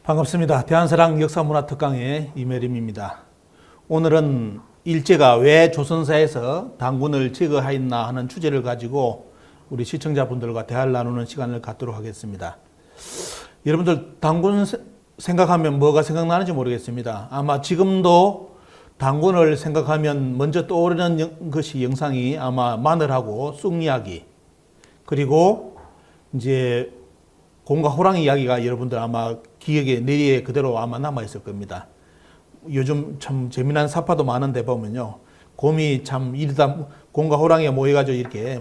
반갑습니다. 대한사랑 역사문화특강의 이메림입니다. 오늘은 일제가 왜 조선사에서 당군을 제거하였나 하는 주제를 가지고 우리 시청자분들과 대화를 나누는 시간을 갖도록 하겠습니다. 여러분들 당군 생각하면 뭐가 생각나는지 모르겠습니다. 아마 지금도 당군을 생각하면 먼저 떠오르는 것이 영상이 아마 마늘하고 쑥 이야기, 그리고 이제 곰과 호랑이 이야기가 여러분들 아마 기억에 뇌리에 그대로 아마 남아있을 겁니다. 요즘 참 재미난 사파도 많은데 보면요, 곰이 참 이러다 곰과 호랑이가 모여가지고 이렇게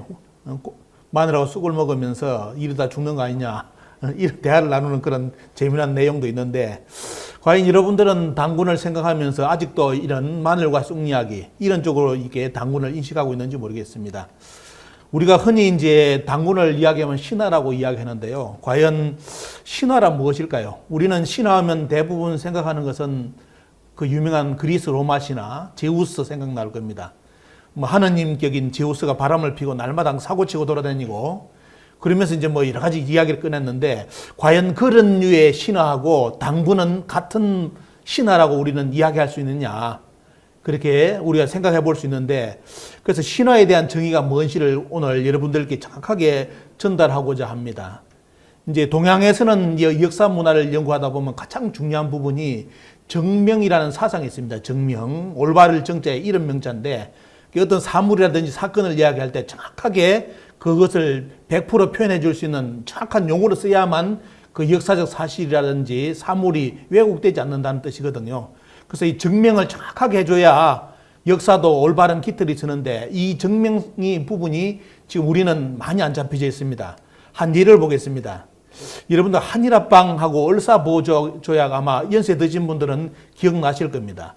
마늘하고 쑥을 먹으면서 이러다 죽는 거 아니냐, 이런 대화를 나누는 그런 재미난 내용도 있는데, 과연 여러분들은 당군을 생각하면서 아직도 이런 마늘과 쑥 이야기, 이런 쪽으로 이렇게 당군을 인식하고 있는지 모르겠습니다. 우리가 흔히 이제 당군을 이야기하면 신화라고 이야기하는데요. 과연 신화란 무엇일까요? 우리는 신화하면 대부분 생각하는 것은 그 유명한 그리스 로마 신화, 제우스 생각날 겁니다. 하느님격인 제우스가 바람을 피고 날마다 사고치고 돌아다니고, 그러면서 이제 여러 가지 이야기를 꺼냈는데, 과연 그런 류의 신화하고 당군은 같은 신화라고 우리는 이야기할 수 있느냐, 그렇게 우리가 생각해 볼 수 있는데, 그래서 신화에 대한 정의가 무엇인지를 오늘 여러분들께 정확하게 전달하고자 합니다. 이제 동양에서는 역사 문화를 연구하다 보면 가장 중요한 부분이 정명이라는 사상이 있습니다. 정명, 올바를 정자에 이런 명자인데, 어떤 사물이라든지 사건을 이야기할 때 정확하게 그것을 100% 표현해 줄 수 있는 정확한 용어로 써야만 그 역사적 사실이라든지 사물이 왜곡되지 않는다는 뜻이거든요. 그래서 이 정명을 정확하게 해줘야 역사도 올바른 깃털이 서는데, 이 정명이 부분이 지금 우리는 많이 안 잡혀져 있습니다. 한 예를 보겠습니다. 여러분들 한일합방하고 을사보조약 아마 연세 드신 분들은 기억나실 겁니다.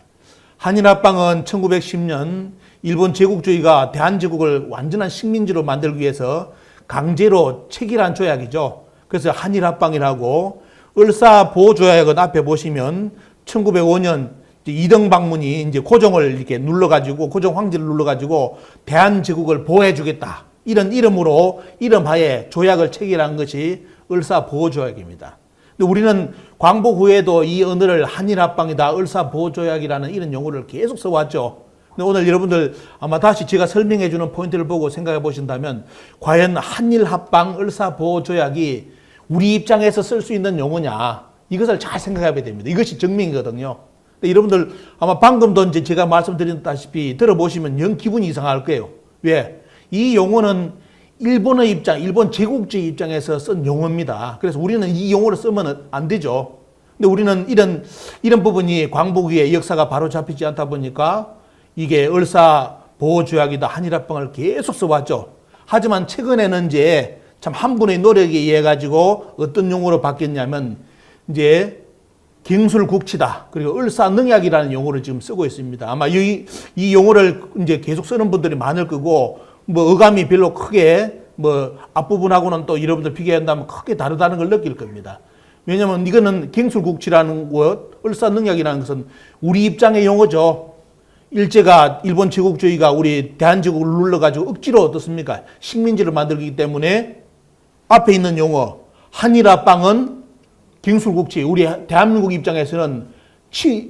한일합방은 1910년 일본 제국주의가 대한제국을 완전한 식민지로 만들기 위해서 강제로 체결한 조약이죠. 그래서 한일합방이라고, 을사보조약은 앞에 보시면 1905년 이등 방문이 이제 고종을 이렇게 눌러가지고, 고종 황제를 눌러가지고 대한제국을 보호해주겠다, 이런 이름으로 이름하에 조약을 체결한 것이 을사보조약입니다. 근데 우리는 광복 후에도 이 언어를 한일합방이다, 을사보조약이라는 이런 용어를 계속 써왔죠. 근데 오늘 여러분들 아마 다시 제가 설명해주는 포인트를 보고 생각해 보신다면, 과연 한일합방, 을사보조약이 우리 입장에서 쓸 수 있는 용어냐, 이것을 잘 생각해야 됩니다. 이것이 정명이거든요. 여러분들 아마 방금도 이제 제가 말씀드렸다시피 들어보시면 영 기분이 이상할 거예요. 왜? 이 용어는 일본의 입장, 일본 제국주의 입장에서 쓴 용어입니다. 그래서 우리는 이 용어를 쓰면 안 되죠. 근데 우리는 이런 부분이 광복 후에 역사가 바로 잡히지 않다 보니까 이게 을사보호조약이다, 한일합방을 계속 써왔죠. 하지만 최근에는 이제 참 한 분의 노력에 의해 가지고 어떤 용어로 바뀌었냐면, 이제 경술국치다, 그리고 을사능약이라는 용어를 지금 쓰고 있습니다. 아마 이 용어를 이제 계속 쓰는 분들이 많을 거고, 어감이 별로 크게 앞부분하고는 또 여러분들 비교한다면 크게 다르다는 걸 느낄 겁니다. 왜냐면 이거는 경술국치라는 것, 을사능약이라는 것은 우리 입장의 용어죠. 일제가 일본 제국주의가 우리 대한제국을 눌러가지고 억지로 어떻습니까? 식민지를 만들기 때문에 앞에 있는 용어 한일합방은 경술국치, 우리 대한민국 입장에서는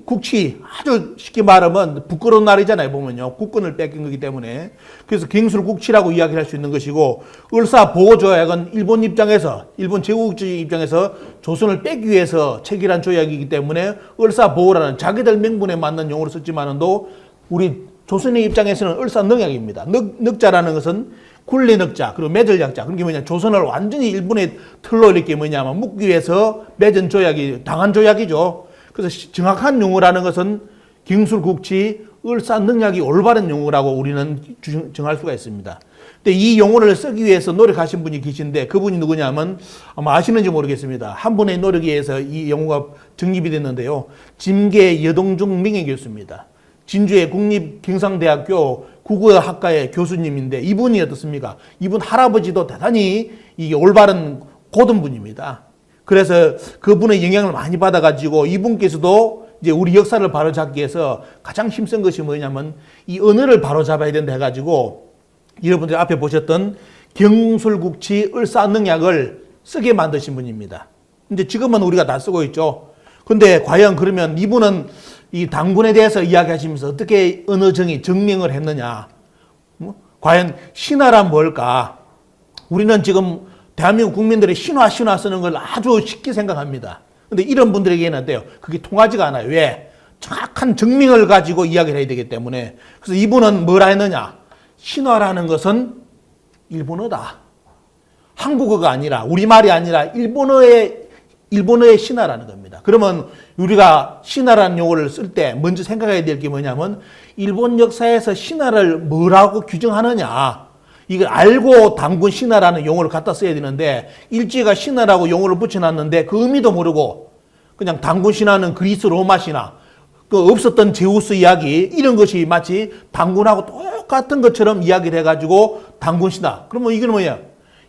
국치, 아주 쉽게 말하면 부끄러운 날이잖아요. 보면요, 국권을 뺏긴 거기 때문에. 그래서 경술국치라고 이야기를 할 수 있는 것이고, 을사보호조약은 일본 입장에서, 일본 제국주의 입장에서 조선을 뺏기 위해서 체결한 조약이기 때문에 을사보호라는 자기들 명분에 맞는 용어를 썼지만도 우리 조선의 입장에서는 을사능약입니다. 늑자라는 것은 굴레늑자, 그리고 맺을 약자. 그게 뭐냐, 조선을 완전히 일본의 틀로 이렇게 묶기 위해서 맺은 조약이, 당한 조약이죠. 그래서 정확한 용어라는 것은 경술국치, 을사능약이 올바른 용어라고 우리는 정할 수가 있습니다. 근데 이 용어를 쓰기 위해서 노력하신 분이 계신데, 그분이 누구냐면 아마 아시는지 모르겠습니다. 한 분의 노력에 의해서 이 용어가 정립이 됐는데요. 짐계 여동중 명예교수입니다. 진주의 국립경상대학교 국어학과의 교수님인데, 이분이 어떻습니까? 이분 할아버지도 대단히 이게 올바른 고든 분입니다. 그래서 그분의 영향을 많이 받아가지고 이분께서도 이제 우리 역사를 바로잡기 위해서 가장 힘쓴 것이 뭐냐면 이 언어를 바로잡아야 된다 해가지고, 여러분들이 앞에 보셨던 경술국치 을사능약을 쓰게 만드신 분입니다. 이제 지금은 우리가 다 쓰고 있죠. 근데 과연 그러면 이분은 이 당군에 대해서 이야기하시면서 어떻게 어느 정의 증명을 했느냐? 과연 신화란 뭘까? 우리는 지금 대한민국 국민들이 신화 쓰는 걸 아주 쉽게 생각합니다. 근데 이런 분들에게는 어때요? 그게 통하지가 않아요. 왜? 정확한 증명을 가지고 이야기를 해야 되기 때문에. 그래서 이분은 뭐라 했느냐? 신화라는 것은 일본어다. 한국어가 아니라, 우리말이 아니라 일본어의 신화라는 겁니다. 그러면 우리가 신화라는 용어를 쓸 때 먼저 생각해야 될 게 뭐냐면 일본 역사에서 신화를 뭐라고 규정하느냐. 이걸 알고 당군 신화라는 용어를 갖다 써야 되는데 일제가 신화라고 용어를 붙여놨는데 그 의미도 모르고 그냥 당군 신화는 그리스 로마 신화, 그 없었던 제우스 이야기 이런 것이 마치 당군하고 똑같은 것처럼 이야기를 해가지고 당군 신화. 그러면 이게 뭐예요?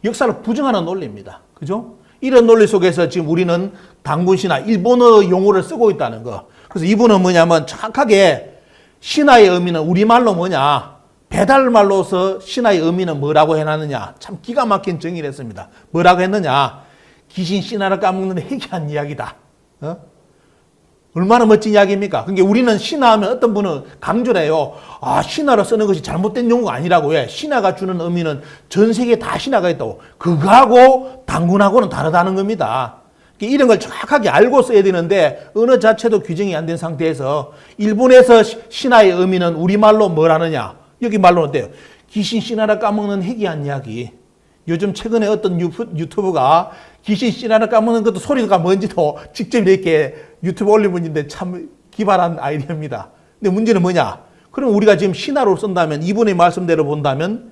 역사를 부정하는 논리입니다. 그죠? 이런 논리 속에서 지금 우리는 당군 신화, 일본어 용어를 쓰고 있다는 거. 그래서 이분은 뭐냐면 정확하게 신화의 의미는 우리말로 뭐냐? 배달말로서 신화의 의미는 뭐라고 해놨느냐? 참 기가 막힌 정의를 했습니다. 뭐라고 했느냐? 귀신 신화를 까먹는 해괴한 이야기다. 얼마나 멋진 이야기입니까? 그러니까 우리는 신화하면 어떤 분은 강조를 해요. 아, 신화로 쓰는 것이 잘못된 용어가 아니라고. 왜? 신화가 주는 의미는 전 세계에 다 신화가 있다고. 그거하고 당군하고는 다르다는 겁니다. 그러니까 이런 걸 정확하게 알고 써야 되는데 언어 자체도 규정이 안 된 상태에서 일본에서 신화의 의미는 우리말로 뭐라느냐? 여기 말로는 어때요? 귀신 신화를 까먹는 해괴한 이야기. 요즘 최근에 어떤 유튜브가 귀신 신화를 까먹는 것도 소리가 뭔지도 직접 이렇게 유튜브 올린 분인데 참 기발한 아이디어입니다. 근데 문제는 뭐냐? 그럼 우리가 지금 신화로 쓴다면 이분의 말씀대로 본다면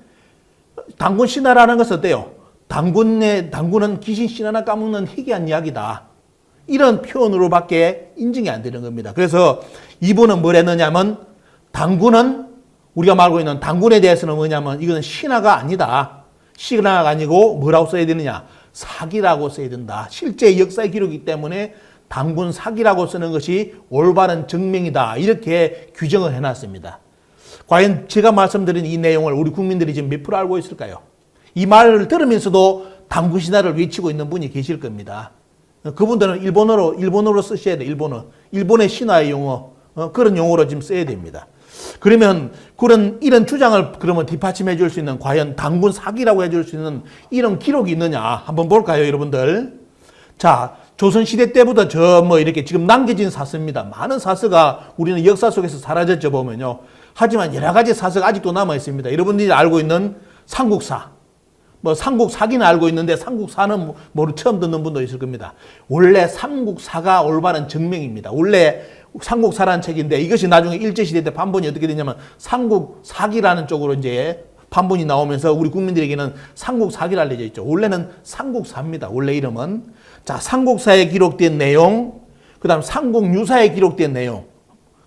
당군 신화라는 것은 어때요? 당군은 귀신 신화를 까먹는 희귀한 이야기다. 이런 표현으로밖에 인정이 안 되는 겁니다. 그래서 이분은 뭘 했느냐면 당군은 우리가 말하고 있는 당군에 대해서는 뭐냐면 이거는 신화가 아니다. 신화가 아니고 뭐라고 써야 되느냐? 사기라고 써야 된다. 실제 역사의 기록이기 때문에 당군 사기라고 쓰는 것이 올바른 증명이다. 이렇게 규정을 해놨습니다. 과연 제가 말씀드린 이 내용을 우리 국민들이 지금 몇 프로 알고 있을까요? 이 말을 들으면서도 당군 신화를 외치고 있는 분이 계실 겁니다. 그분들은 일본어로 쓰셔야 돼요. 일본의 신화의 용어, 그런 용어로 지금 써야 됩니다. 그러면 이런 주장을 그러면 뒷받침해 줄 수 있는 과연 당군 사기라고 해줄 수 있는 이런 기록이 있느냐 한번 볼까요, 여러분들? 자, 조선시대 때부터 이렇게 지금 남겨진 사서입니다. 많은 사서가 우리는 역사 속에서 사라졌죠, 보면요. 하지만 여러 가지 사서가 아직도 남아 있습니다. 여러분들이 알고 있는 삼국사. 삼국사기는 알고 있는데 삼국사는 처음 듣는 분도 있을 겁니다. 원래 삼국사가 올바른 증명입니다. 원래 삼국사라는 책인데 이것이 나중에 일제시대 때 판본이 어떻게 되냐면 삼국사기라는 쪽으로 이제 판본이 나오면서 우리 국민들에게는 삼국사기라 알려져 있죠. 원래는 삼국사입니다. 원래 이름은. 자, 삼국사에 기록된 내용, 그 다음 삼국유사에 기록된 내용,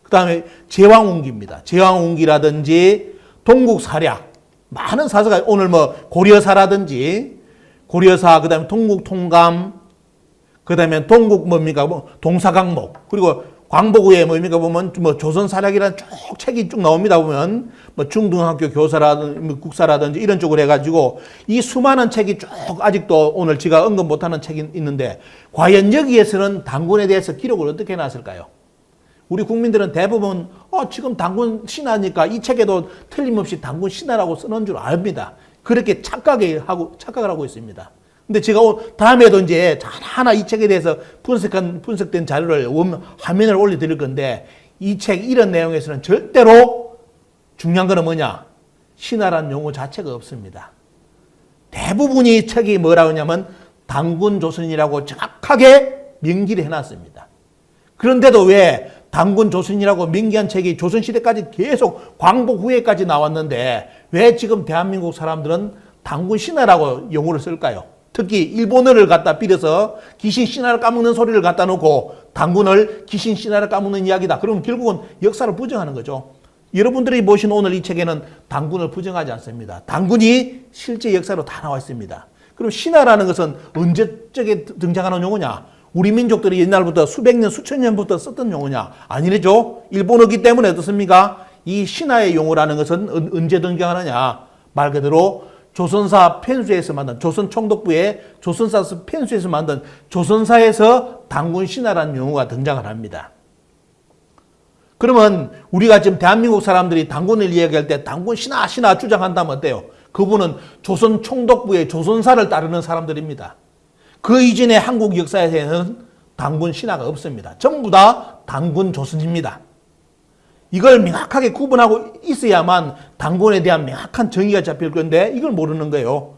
그 다음에 제왕운기입니다. 제왕운기라든지 동국사략, 많은 사서가 오늘 고려사라든지 고려사, 그 다음에 동국통감, 그 다음에 동국 동사강목, 그리고 광복후에 보면 조선사략이라는 쭉 책이 쭉 나옵니다. 보면 중등학교 교사라든지 국사라든지 이런 쪽으로 해가지고 이 수많은 책이 쭉 아직도 오늘 제가 언급 못하는 책이 있는데 과연 여기에서는 당군에 대해서 기록을 어떻게 해놨을까요? 우리 국민들은 대부분 지금 당군 신화니까 이 책에도 틀림없이 당군 신화라고 쓰는 줄 압니다. 그렇게 착각을 하고 있습니다. 근데 제가 다음에도 이제 하나 이 책에 대해서 분석된 자료를 화면을 올려드릴 건데 이 책 이런 내용에서는 절대로 중요한 거는 뭐냐? 신화라는 용어 자체가 없습니다. 대부분이 책이 뭐라고 하냐면 당군 조선이라고 정확하게 명기를 해놨습니다. 그런데도 왜 당군 조선이라고 명기한 책이 조선시대까지 계속 광복 후에까지 나왔는데 왜 지금 대한민국 사람들은 당군 신화라고 용어를 쓸까요? 특히 일본어를 갖다 빌어서 귀신 신화를 까먹는 소리를 갖다 놓고 당군을 귀신 신화를 까먹는 이야기다. 그러면 결국은 역사를 부정하는 거죠. 여러분들이 보신 오늘 이 책에는 당군을 부정하지 않습니다. 당군이 실제 역사로 다 나와 있습니다. 그럼 신화라는 것은 언제적에 등장하는 용어냐? 우리 민족들이 옛날부터 수백 년, 수천 년부터 썼던 용어냐? 아니죠. 일본어기 때문에 어떻습니까? 이 신화의 용어라는 것은 언제 등장하느냐? 말 그대로 조선사 편수에서 만든 조선총독부의 조선사 편수에서 만든 조선사에서 당군 신하라는 용어가 등장을 합니다. 그러면 우리가 지금 대한민국 사람들이 당군을 이야기할 때 당군 신하 주장한다면 어때요? 그분은 조선총독부의 조선사를 따르는 사람들입니다. 그 이전의 한국 역사에는 당군 신하가 없습니다. 전부 다 당군 조선입니다. 이걸 명확하게 구분하고 있어야만 당군에 대한 명확한 정의가 잡힐 건데 이걸 모르는 거예요.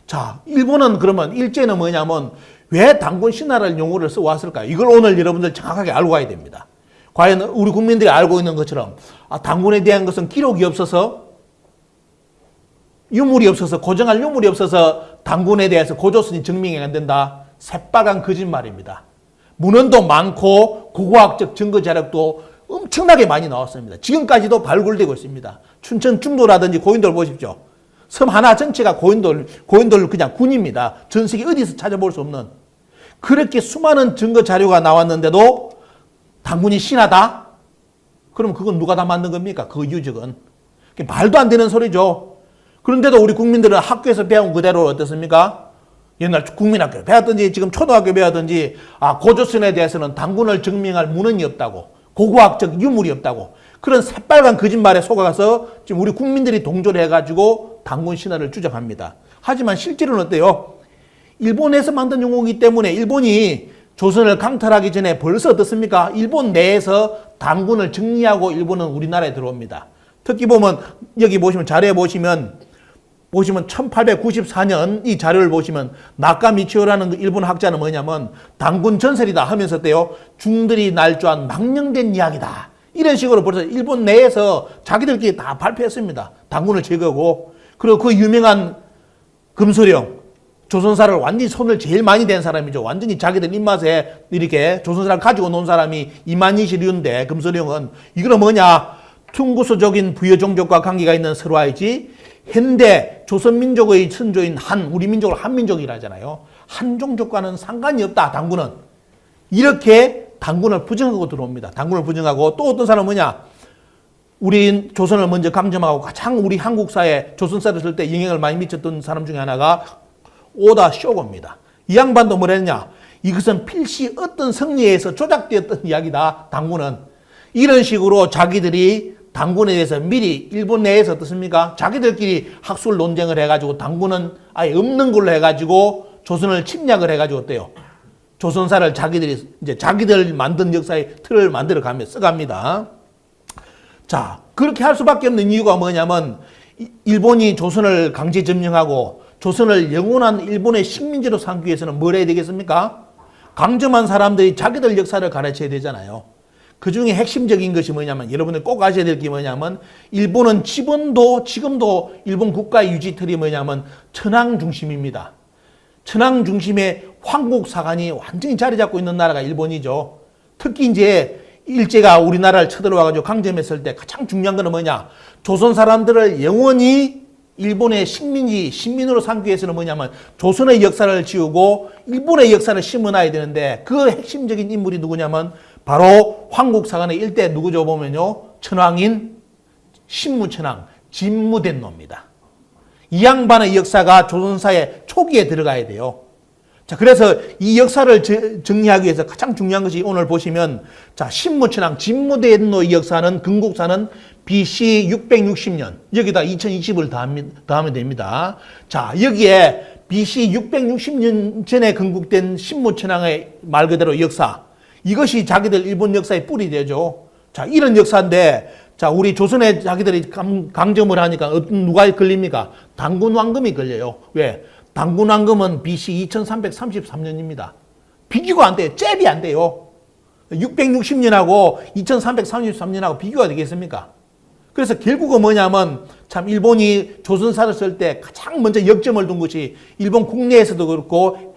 자, 일본은 그러면 일제는 뭐냐면 왜 당군 신하라는 용어를 써왔을까요? 이걸 오늘 여러분들 정확하게 알고 가야 됩니다. 과연 우리 국민들이 알고 있는 것처럼 당군에 대한 것은 기록이 없어서 유물이 없어서 고정할 유물이 없어서 당군에 대해서 고조선이 증명이 안 된다. 새빨간 거짓말입니다. 문헌도 많고 고고학적 증거 자료도 엄청나게 많이 나왔습니다. 지금까지도 발굴되고 있습니다. 춘천 중도라든지 고인돌 보십시오. 섬 하나 전체가 고인돌 그냥 군입니다. 전 세계 어디서 찾아볼 수 없는 그렇게 수많은 증거 자료가 나왔는데도 당군이 신하다? 그럼 그건 누가 다 만든 겁니까? 그 유적은. 말도 안 되는 소리죠. 그런데도 우리 국민들은 학교에서 배운 그대로 어떻습니까? 옛날 국민학교 배웠든지 지금 초등학교 배웠든지 고조선에 대해서는 당군을 증명할 문헌이 없다고 고고학적 유물이 없다고 그런 새빨간 거짓말에 속아가서 지금 우리 국민들이 동조를 해가지고 당군 신화를 주장합니다. 하지만 실제로는 어때요? 일본에서 만든 용어이기 때문에 일본이 조선을 강탈하기 전에 벌써 어떻습니까? 일본 내에서 당군을 정리하고 일본은 우리나라에 들어옵니다. 특히 보면 여기 보시면 자료에 보시면 1894년 이 자료를 보시면 나카미치오라는 그 일본 학자는 뭐냐면 당군 전설이다 하면서 때요 중들이 날조한 망령된 이야기다 이런 식으로 벌써 일본 내에서 자기들끼리 다 발표했습니다. 당군을 제거하고 그리고 그 유명한 금소령 조선사를 완전히 손을 제일 많이 댄 사람이죠. 완전히 자기들 입맛에 이렇게 조선사를 가지고 논 사람이 이만희시류인데 금소령은 이거는 뭐냐 퉁구수적인 부여종족과 관계가 있는 설화이지 현대 조선민족의 선조인 우리 민족을 한민족이라 하잖아요. 한종족과는 상관이 없다. 당군은. 이렇게 당군을 부정하고 들어옵니다. 당군을 부정하고 또 어떤 사람은 뭐냐. 우리 조선을 먼저 강점하고 가장 우리 한국사에 조선사를 쓸 때 영향을 많이 미쳤던 사람 중에 하나가 오다 쇼고입니다. 이 양반도 뭐랬냐. 이것은 필시 어떤 성리에서 조작되었던 이야기다. 당군은. 이런 식으로 자기들이 당군에 대해서 미리 일본 내에서 어떻습니까? 자기들끼리 학술 논쟁을 해가지고 당군은 아예 없는 걸로 해가지고 조선을 침략을 해가지고 어때요? 조선사를 자기들 만든 역사의 틀을 만들어 써갑니다. 자, 그렇게 할 수밖에 없는 이유가 뭐냐면 일본이 조선을 강제 점령하고 조선을 영원한 일본의 식민지로 삼기 위해서는 뭘 해야 되겠습니까? 강점한 사람들이 자기들 역사를 가르쳐야 되잖아요. 그 중에 핵심적인 것이 뭐냐면 여러분들 꼭 아셔야 될 게 뭐냐면 일본은 지금도 일본 국가의 유지 틀이 뭐냐면 천황 중심입니다. 천황 중심의 황국사관이 완전히 자리 잡고 있는 나라가 일본이죠. 특히 이제 일제가 우리나라를 쳐들어와가지고 강점했을 때 가장 중요한 거는 뭐냐. 조선 사람들을 영원히 일본의 식민으로 삼기 위해서는 뭐냐면 조선의 역사를 지우고 일본의 역사를 심어놔야 되는데 그 핵심적인 인물이 누구냐면 바로 황국사관의 일대 누구죠 보면요. 천황인 신무천황 진무대노입니다. 이 양반의 역사가 조선사의 초기에 들어가야 돼요. 자, 그래서 이 역사를 정리하기 위해서 가장 중요한 것이 오늘 보시면 자, 신무천황 진무대노의 역사는 건국사는 BC 660년 여기다 2020을 더하면 됩니다. 자, 여기에 BC 660년 전에 건국된 신무천황의 말 그대로 역사 이것이 자기들 일본 역사의 뿔이 되죠. 자, 이런 역사인데 자, 우리 조선에 자기들이 강점을 하니까 누가 걸립니까? 당군 왕금이 걸려요. 왜? 당군 왕금은 BC 2333년입니다. 비교가 안 돼요. 잽이 안 돼요. 660년하고 2333년하고 비교가 되겠습니까? 그래서 결국은 뭐냐면 참 일본이 조선사를 쓸 때 가장 먼저 역점을 둔 것이 일본 국내에서도 그렇고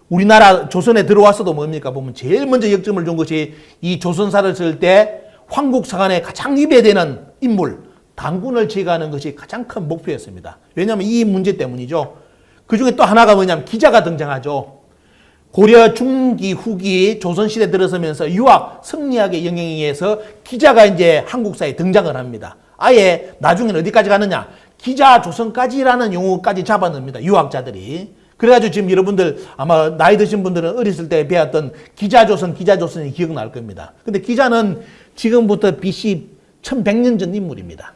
우리나라 조선에 들어와서도 뭡니까? 보면 제일 먼저 역점을 둔 것이 이 조선사를 쓸 때 황국사관에 가장 위배되는 인물 당군을 제거하는 것이 가장 큰 목표였습니다. 왜냐하면 이 문제 때문이죠. 그 중에 또 하나가 뭐냐면 기자가 등장하죠. 고려 중기 후기 조선시대 들어서면서 유학 성리학의 영향에 의해서 기자가 이제 한국사에 등장을 합니다. 아예 나중에는 어디까지 가느냐. 기자조선까지라는 용어까지 잡아넣습니다. 유학자들이. 그래가지고 지금 여러분들 아마 나이 드신 분들은 어렸을 때 배웠던 기자조선이 기억날 겁니다. 근데 기자는 지금부터 BC 1100년 전 인물입니다.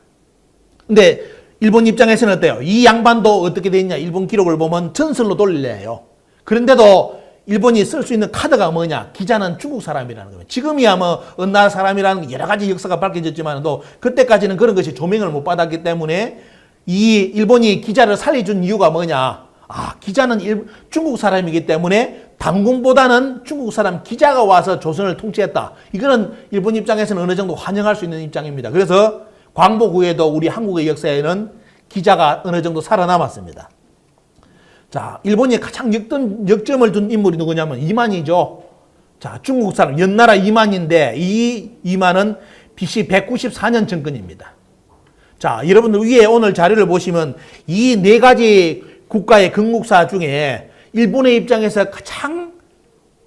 근데 일본 입장에서는 어때요? 이 양반도 어떻게 돼 있냐? 일본 기록을 보면 전설로 돌려야 해요. 그런데도 일본이 쓸 수 있는 카드가 뭐냐? 기자는 중국 사람이라는 거예요. 지금이야 뭐 어느 나라 사람이라는 여러 가지 역사가 밝혀졌지만도 그때까지는 그런 것이 조명을 못 받았기 때문에 이 일본이 기자를 살려준 이유가 뭐냐? 기자는 중국 사람이기 때문에 당군보다는 중국 사람 기자가 와서 조선을 통치했다. 이거는 일본 입장에서는 어느 정도 환영할 수 있는 입장입니다. 그래서 광복 후에도 우리 한국의 역사에는 기자가 어느 정도 살아남았습니다. 자, 일본이 가장 역점을 둔 인물이 누구냐면 이만희죠. 자, 중국 사람, 연나라 이만희인데 이 이만은 BC 194년 정권입니다. 자, 여러분들 위에 오늘 자료를 보시면 이 네 가지 국가의 건국사 중에 일본의 입장에서 가장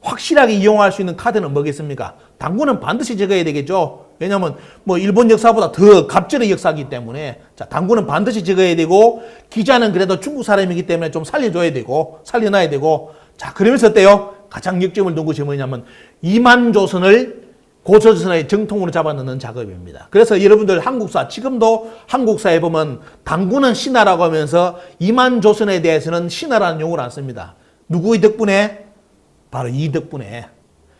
확실하게 이용할 수 있는 카드는 뭐겠습니까? 당군은 반드시 적어야 되겠죠. 왜냐하면 뭐 일본 역사보다 더 갑절의 역사이기 때문에 자, 당군은 반드시 적어야 되고 기자는 그래도 중국 사람이기 때문에 좀 살려줘야 되고 살려놔야 되고 자, 그러면서 어때요? 가장 역점을 둔 것이 뭐냐면 이만조선을 고조선의 정통으로 잡아넣는 작업입니다. 그래서 여러분들 한국사, 지금도 한국사에 보면 당군은 신하라고 하면서 이만조선에 대해서는 신하라는 용어를 안 씁니다. 누구의 덕분에? 바로 이 덕분에.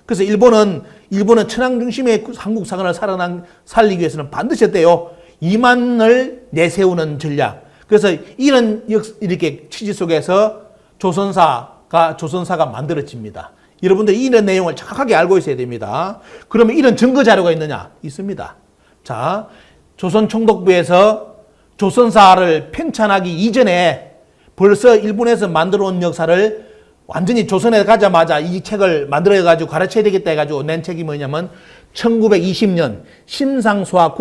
그래서 일본은 천황 중심의 한국 사관을 살리기 위해서는 반드시 어때요? 이만을 내세우는 전략. 그래서 이렇게 취지 속에서 조선사가 만들어집니다. 여러분들 이런 내용을 정확하게 알고 있어야 됩니다. 그러면 이런 증거 자료가 있느냐? 있습니다. 자, 조선총독부에서 조선사를 편찬하기 이전에 벌써 일본에서 만들어 온 역사를 완전히 조선에 가자마자 이 책을 만들어가지고 가르쳐야 되겠다 해가지고 낸 책이 뭐냐면 1920년 심상수화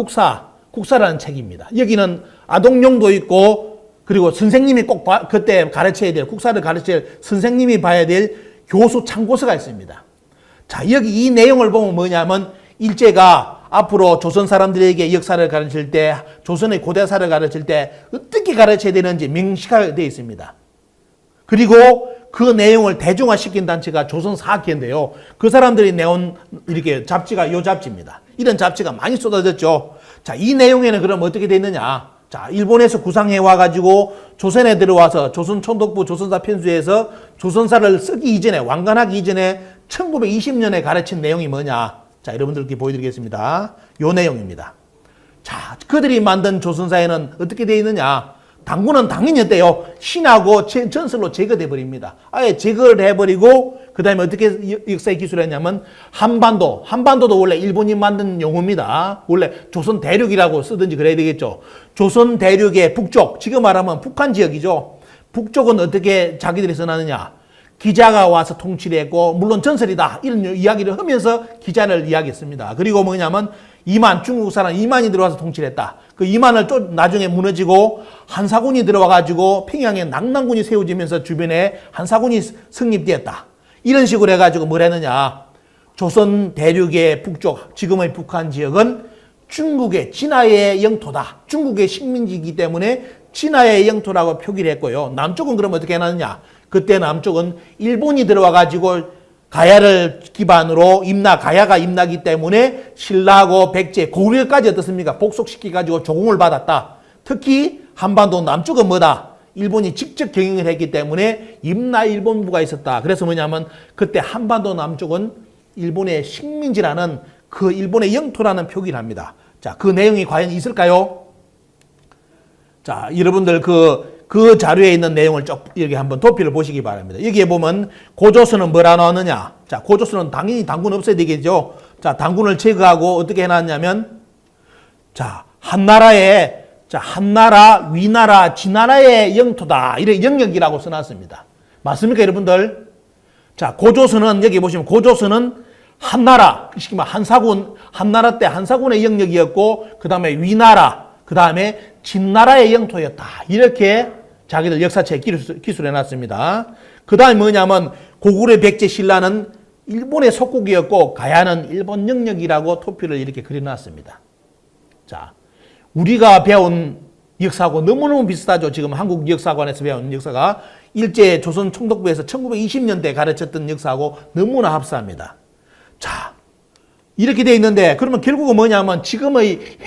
국사라는 책입니다. 여기는 아동용도 있고 그리고 선생님이 꼭 그때 가르쳐야 될 국사를 가르칠 선생님이 봐야 될 교수 참고서가 있습니다. 자, 여기 이 내용을 보면 뭐냐면 일제가 앞으로 조선 사람들에게 역사를 가르칠 때 조선의 고대사를 가르칠 때 어떻게 가르쳐야 되는지 명시하게 되어 있습니다. 그리고 그 내용을 대중화시킨 단체가 조선사학회인데요. 그 사람들이 내온 이렇게 잡지가 이 잡지입니다. 이런 잡지가 많이 쏟아졌죠. 자, 이 내용에는 그럼 어떻게 되어 있느냐? 자, 일본에서 구상해 와가지고 조선에 들어와서 조선총독부 조선사 편수에서 조선사를 쓰기 이전에 완간하기 이전에 1920년에 가르친 내용이 뭐냐? 자, 여러분들께 보여드리겠습니다. 요 내용입니다. 자, 그들이 만든 조선사에는 어떻게 되어 있느냐? 당군은 당연히 어때요? 신하고 전설로 제거돼 버립니다. 아예 제거를 해버리고 그 다음에 어떻게 역사에 기술했냐면 한반도도 원래 일본이 만든 용어입니다. 원래 조선 대륙이라고 쓰든지 그래야 되겠죠. 조선 대륙의 북쪽, 지금 말하면 북한 지역이죠. 북쪽은 어떻게 자기들이 써놨느냐? 기자가 와서 통치를 했고 물론 전설이다 이런 이야기를 하면서 기자를 이야기했습니다. 그리고 뭐냐면 중국 사람 이만이 들어와서 통치를 했다. 그 이만을 나중에 무너지고 한사군이 들어와가지고 평양에 낙난군이 세워지면서 주변에 한사군이 성립되었다. 이런 식으로 해가지고 뭘 했느냐? 조선 대륙의 북쪽, 지금의 북한 지역은 중국의 진화의 영토다. 중국의 식민지이기 때문에 진화의 영토라고 표기를 했고요. 남쪽은 그럼 어떻게 해놨느냐? 그때 남쪽은 일본이 들어와가지고 가야를 기반으로 가야가 임나기 때문에 신라하고 백제, 고구려까지 어떻습니까? 복속시켜가지고 조공을 받았다. 특히 한반도 남쪽은 뭐다? 일본이 직접 경영을 했기 때문에 임나일본부가 있었다. 그래서 뭐냐면 그때 한반도 남쪽은 일본의 식민지라는 그 일본의 영토라는 표기를 합니다. 자, 그 내용이 과연 있을까요? 자, 여러분들 그 자료에 있는 내용을 쭉 이렇게 한번 도표를 보시기 바랍니다. 여기에 보면 고조선은 뭐라 나왔느냐? 자, 고조선은 당연히 당군 없어야 되겠죠. 자, 당군을 제거하고 어떻게 해놨냐면 자, 한나라, 위나라, 진나라의 영토다. 이렇게 영역이라고 써놨습니다. 맞습니까, 여러분들? 자, 고조선은 여기 보시면 고조선은 한나라, 한나라 때 한사군의 영역이었고 그 다음에 위나라, 그 다음에 진나라의 영토였다. 이렇게 자기들 역사책에 기술해놨습니다. 그 다음에 뭐냐면 고구려 백제 신라는 일본의 속국이었고 가야는 일본 영역이라고 토표를 이렇게 그려놨습니다. 자, 우리가 배운 역사하고 너무너무 비슷하죠. 지금 한국 역사관에서 배운 역사가 일제 조선 총독부에서 1920년대 가르쳤던 역사하고 너무나 흡사합니다. 자, 이렇게 돼 있는데 그러면 결국은 뭐냐면 지금의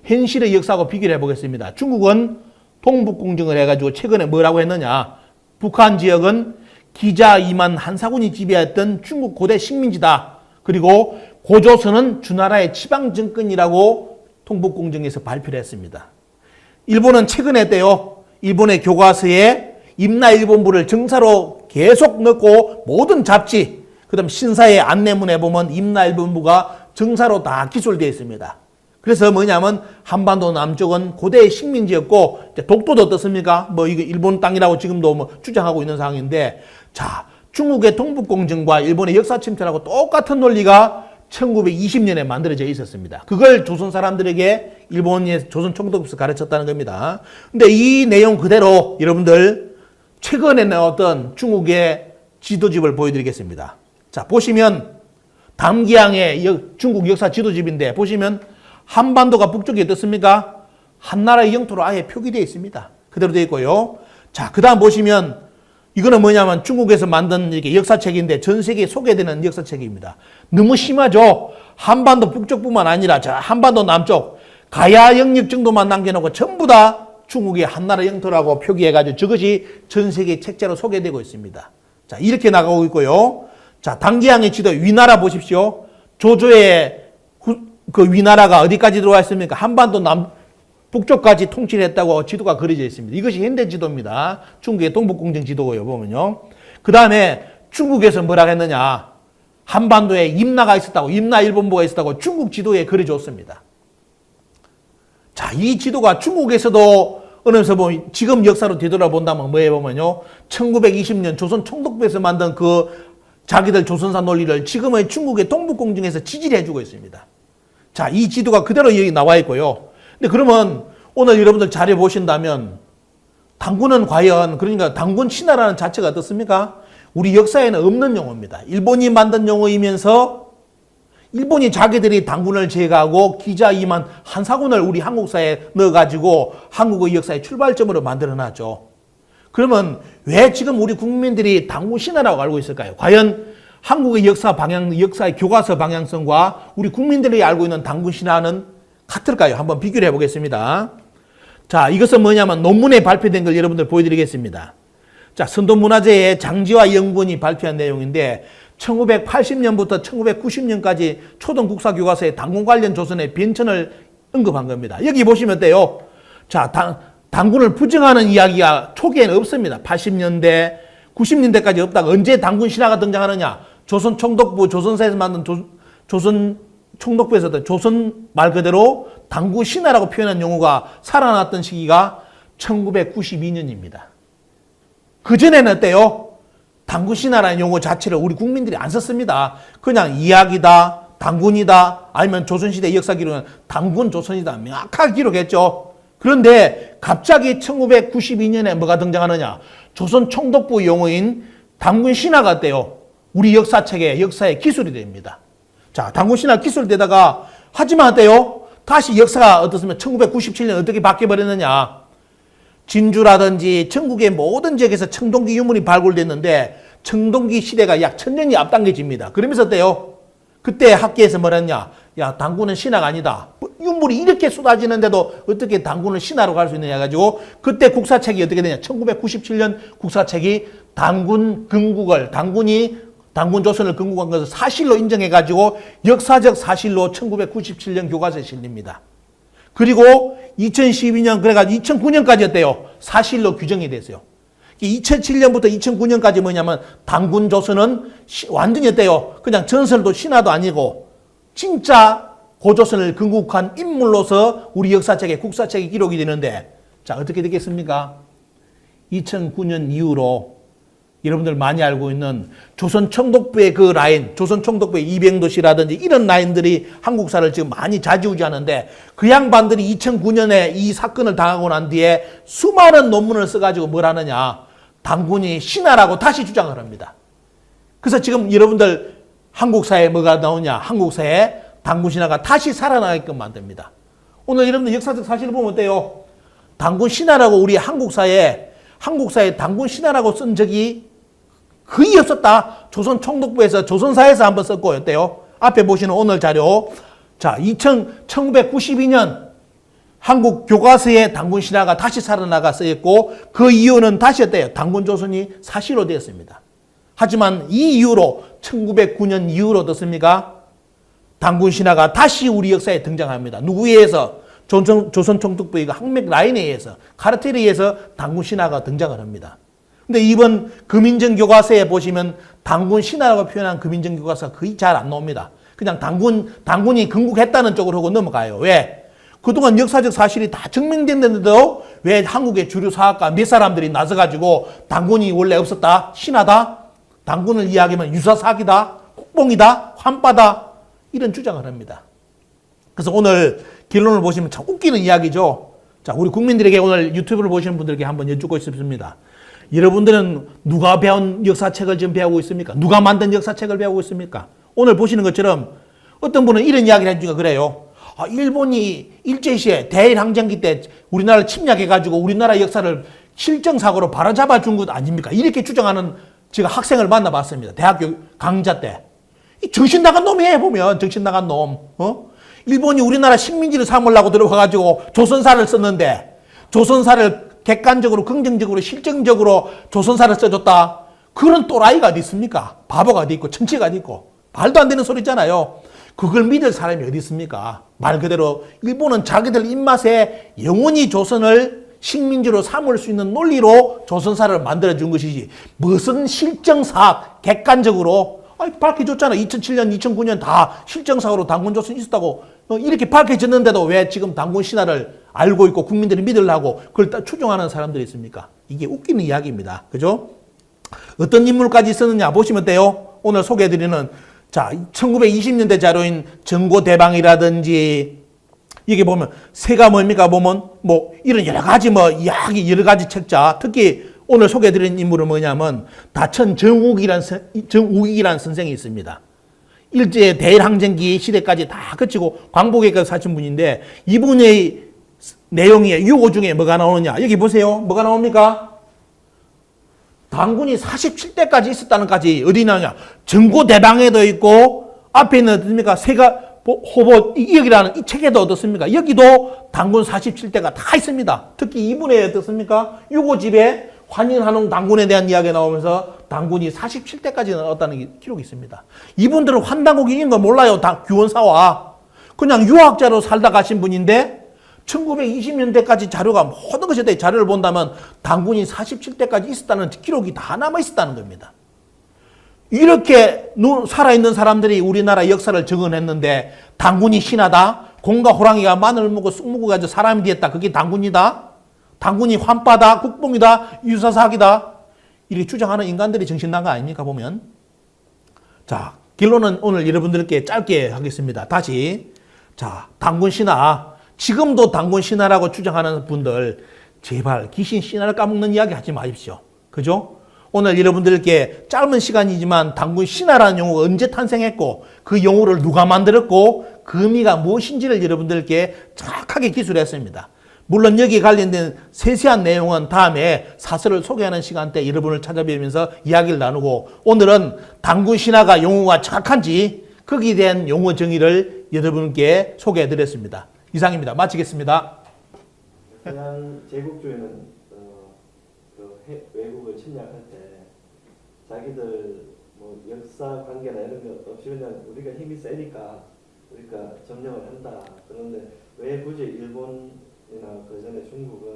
현실의 역사하고 비교를 해보겠습니다. 중국은 동북공정을 해가지고 최근에 뭐라고 했느냐. 북한 지역은 기자 이만 한사군이 지배했던 중국 고대 식민지다. 그리고 고조선은 주나라의 지방정권이라고 동북공정에서 발표를 했습니다. 일본은 최근에 때요. 일본의 교과서에 임나일본부를 정사로 계속 넣고 모든 잡지, 그 다음 신사의 안내문에 보면 임나일본부가 정사로 다 기술되어 있습니다. 그래서 뭐냐면 한반도 남쪽은 고대의 식민지였고 독도도 어떻습니까? 뭐 이게 일본 땅이라고 지금도 뭐 주장하고 있는 상황인데, 자, 중국의 동북공정과 일본의 역사 침투하고 똑같은 논리가 1920년에 만들어져 있었습니다. 그걸 조선 사람들에게 일본의 조선 총독부에서 가르쳤다는 겁니다. 근데 이 내용 그대로 여러분들 최근에 나왔던 중국의 지도집을 보여드리겠습니다. 자, 보시면 담기항의 중국 역사 지도집인데 보시면 한반도가 북쪽이 어떻습니까? 한나라의 영토로 아예 표기되어 있습니다. 그대로 되어 있고요. 자, 그 다음 보시면 이거는 뭐냐면 중국에서 만든 이렇게 역사책인데 전 세계에 소개되는 역사책입니다. 너무 심하죠? 한반도 북쪽뿐만 아니라 자, 한반도 남쪽 가야 영역 정도만 남겨놓고 전부 다 중국의 한나라 영토라고 표기해가지고 저것이 전 세계 책자로 소개되고 있습니다. 자, 이렇게 나가고 있고요. 자, 당기항의 지도 위나라 보십시오. 조조의 그 위나라가 어디까지 들어와 있습니까? 한반도 북쪽까지 통치를 했다고 지도가 그려져 있습니다. 이것이 현대 지도입니다. 중국의 동북공정 지도고요, 보면요. 그 다음에 중국에서 뭐라고 했느냐. 한반도에 임나가 있었다고, 임나일본부가 있었다고 중국 지도에 그려줬습니다. 자, 이 지도가 중국에서도 어느 면에서 보면 지금 역사로 되돌아본다면 뭐해 보면요. 1920년 조선 총독부에서 만든 그 자기들 조선사 논리를 지금의 중국의 동북공정에서 지지를 해주고 있습니다. 자, 이 지도가 그대로 여기 나와 있고요. 근데 그러면 오늘 여러분들 자료 보신다면 당군은 과연, 그러니까 당군 신화라는 자체가 어떻습니까? 우리 역사에는 없는 용어입니다. 일본이 만든 용어이면서 일본이 자기들이 당군을 제거하고 기자 이만 한사군을 우리 한국사에 넣어가지고 한국의 역사의 출발점으로 만들어놨죠. 그러면 왜 지금 우리 국민들이 당군 신화라고 알고 있을까요? 과연 한국의 역사 방향, 역사의 교과서 방향성과 우리 국민들이 알고 있는 당군 신화는 같을까요? 한번 비교를 해보겠습니다. 자, 이것은 뭐냐면 논문에 발표된 걸 여러분들 보여드리겠습니다. 자, 선도문화재의 장지화 연구원이 발표한 내용인데 1980년부터 1990년까지 초등국사교과서에 당군 관련 조선의 변천을 언급한 겁니다. 여기 보시면 어때요? 자, 당군을 부정하는 이야기가 초기에는 없습니다. 80년대, 90년대까지 없다가 언제 당군 신화가 등장하느냐? 조선 총독부, 조선사에서 만든 조선 총독부에서 조선 말 그대로 당군 신화라고 표현한 용어가 살아났던 시기가 1992년입니다. 그전에는 어때요? 당군 신화라는 용어 자체를 우리 국민들이 안 썼습니다. 그냥 이야기다, 당군이다, 아니면 조선시대 역사 기록은 당군 조선이다 명확하게 기록했죠. 그런데 갑자기 1992년에 뭐가 등장하느냐? 조선 총독부 용어인 당군 신화가 어때요? 우리 역사책에 역사의 기술이 됩니다. 자, 당군 신화 기술되다가 하지만 어때요? 다시 역사가 어떻습니까? 1997년 어떻게 바뀌어버렸느냐? 진주라든지 전국의 모든 지역에서 청동기 유물이 발굴됐는데 청동기 시대가 약 1000년이 앞당겨집니다. 그러면서 어때요? 그때 학계에서 뭐랬냐? 야, 당군은 신화가 아니다. 유물이 이렇게 쏟아지는데도 어떻게 당군을 신화로 갈 수 있느냐 해가지고 그때 국사책이 어떻게 되냐? 1997년 국사책이 당군 건국을, 당군 조선을 건국한 것을 사실로 인정해가지고 역사적 사실로 1997년 교과서에 실립니다. 그리고 2012년, 그래가지고 2009년까지 어때요? 사실로 규정이 됐어요. 2007년부터 2009년까지 뭐냐면 당군 조선은 완전히 어때요? 그냥 전설도 신화도 아니고 진짜 고조선을 건국한 인물로서 우리 역사책에 국사책에 기록이 되는데 자, 어떻게 되겠습니까? 2009년 이후로 여러분들 많이 알고 있는 조선 총독부의 그 라인, 조선 총독부의 이병도시라든지 이런 라인들이 한국사를 지금 많이 좌지우지하는데 그 양반들이 2009년에 이 사건을 당하고 난 뒤에 수많은 논문을 써가지고 뭘 하느냐. 당군이 신화라고 다시 주장을 합니다. 그래서 지금 여러분들 한국사에 뭐가 나오냐. 한국사에 당군 신화가 다시 살아나게끔 만듭니다. 오늘 여러분들 역사적 사실을 보면 어때요? 단군 신화라고 우리 한국사에 단군 신화라고 쓴 적이 거의 없었다. 조선 총독부에서 조선사에서 한번 썼고 어때요? 앞에 보시는 오늘 자료. 자, 1992년 한국 교과서에 단군 신화가 다시 살아나가 쓰였고 그 이유는 다시 어때요? 단군 조선이 사실로 되었습니다. 하지만 이 이후로 1909년 이후로 어떻습니까? 단군 신화가 다시 우리 역사에 등장합니다. 누구에 의해서? 조선 총독부의 항맥 라인에 의해서, 카르텔에 의해서 단군 신화가 등장을 합니다. 근데 이번 금인정 교과서에 보시면 단군 신화라고 표현한 금인정 교과서 거의 잘 안 나옵니다. 그냥 단군이 건국했다는 쪽으로 하고 넘어가요. 왜? 그동안 역사적 사실이 다 증명됐는데도 왜 한국의 주류 사학과 몇 사람들이 나서가지고 단군이 원래 없었다, 신화다, 단군을 이야기하면 유사사기다, 국뽕이다, 환빠다 이런 주장을 합니다. 그래서 오늘 결론을 보시면 참 웃기는 이야기죠. 자, 우리 국민들에게 오늘 유튜브를 보시는 분들에게 한번 여쭙고 싶습니다. 여러분들은 누가 배운 역사책을 지금 배우고 있습니까? 누가 만든 역사책을 배우고 있습니까? 오늘 보시는 것처럼 어떤 분은 이런 이야기를 해주니까 그래요. 아, 일본이 일제시에 대일항쟁기 때 우리나라를 침략해가지고 우리나라 역사를 실정사고로 바로잡아 준 것 아닙니까? 이렇게 주장하는 제가 학생을 만나봤습니다. 대학교 강좌 때. 이 정신 나간 놈이에요, 보면. 정신 나간 놈. 일본이 우리나라 식민지를 삼으려고 들어와가지고 조선사를 썼는데 조선사를 객관적으로, 긍정적으로, 실정적으로 조선사를 써줬다. 그런 또라이가 어디 있습니까? 바보가 어디 있고, 천치가 어디 있고. 말도 안 되는 소리잖아요. 그걸 믿을 사람이 어디 있습니까? 말 그대로 일본은 자기들 입맛에 영원히 조선을 식민지로 삼을 수 있는 논리로 조선사를 만들어준 것이지 무슨 실정사, 객관적으로 밝혀줬잖아. 2007년, 2009년 다 실정사고로 단군 조선이 있었다고 이렇게 밝혀졌는데도 왜 지금 단군 신화를 알고 있고 국민들이 믿으려고 그걸 추종하는 사람들이 있습니까? 이게 웃기는 이야기입니다. 그죠? 어떤 인물까지 있었느냐 보시면 돼요. 오늘 소개해드리는 자 1920년대 자료인 정고대방이라든지 이게 보면 새가 뭡니까 보면 뭐 이런 여러 가지 뭐 이야기 여러 가지 책자 특히 오늘 소개해드린 인물은 뭐냐면 다천 정욱이라는 선생이 있습니다. 일제 대일항쟁기 시대까지 다 거치고 광복에까지 사신 분인데 이분의 내용이 유고 중에 뭐가 나오느냐 여기 보세요. 뭐가 나옵니까? 단군이 47대까지 있었다는 까지 어디 나오냐 정고대방에도 있고 앞에 있는 어떻습니까? 세가 호보 여기라는 이 책에도 어떻습니까? 여기도 단군 47대가 다 있습니다. 특히 이분의 어떻습니까? 유고집에 환인한홍 단군에 대한 이야기가 나오면서 단군이 47대까지 나왔다는 기록이 있습니다. 이분들은 환단국인인 거 몰라요. 다 규원사와 그냥 유학자로 살다 가신 분인데 1920년대까지 자료가 모든 것에 대해 자료를 본다면 단군이 47대까지 있었다는 기록이 다 남아 있었다는 겁니다. 이렇게 살아있는 사람들이 우리나라 역사를 적어냈는데 단군이 신하다? 공과 호랑이가 마늘 먹고 쑥 먹고 가지고 사람이 되었다. 그게 단군이다? 단군이 환빠다? 국뽕이다? 유사사기다? 이렇게 주장하는 인간들이 정신난 거 아닙니까 보면? 자, 결론은 오늘 여러분들께 짧게 하겠습니다. 다시 자, 단군 신하 지금도 단군 신하라고 주장하는 분들 제발 귀신 신하를 까먹는 이야기 하지 마십시오. 그죠? 오늘 여러분들께 짧은 시간이지만 단군 신하라는 용어가 언제 탄생했고 그 용어를 누가 만들었고 그 의미가 무엇인지를 여러분들께 정확하게 기술했습니다. 물론 여기에 관련된 세세한 내용은 다음에 사설을 소개하는 시간 때 여러분을 찾아뵈면서 이야기를 나누고 오늘은 단군 신하가 용어가 정확한지 거기에 대한 용어 정의를 여러분께 소개해드렸습니다. 이상입니다. 마치겠습니다. 서양 제국주의는 외국을 침략할 때 자기들 뭐 역사 관계나 이런 것 없이 그냥 우리가 힘이 세니까 우리가 점령을 한다. 그런데 왜 굳이 일본이나 그 전에 중국은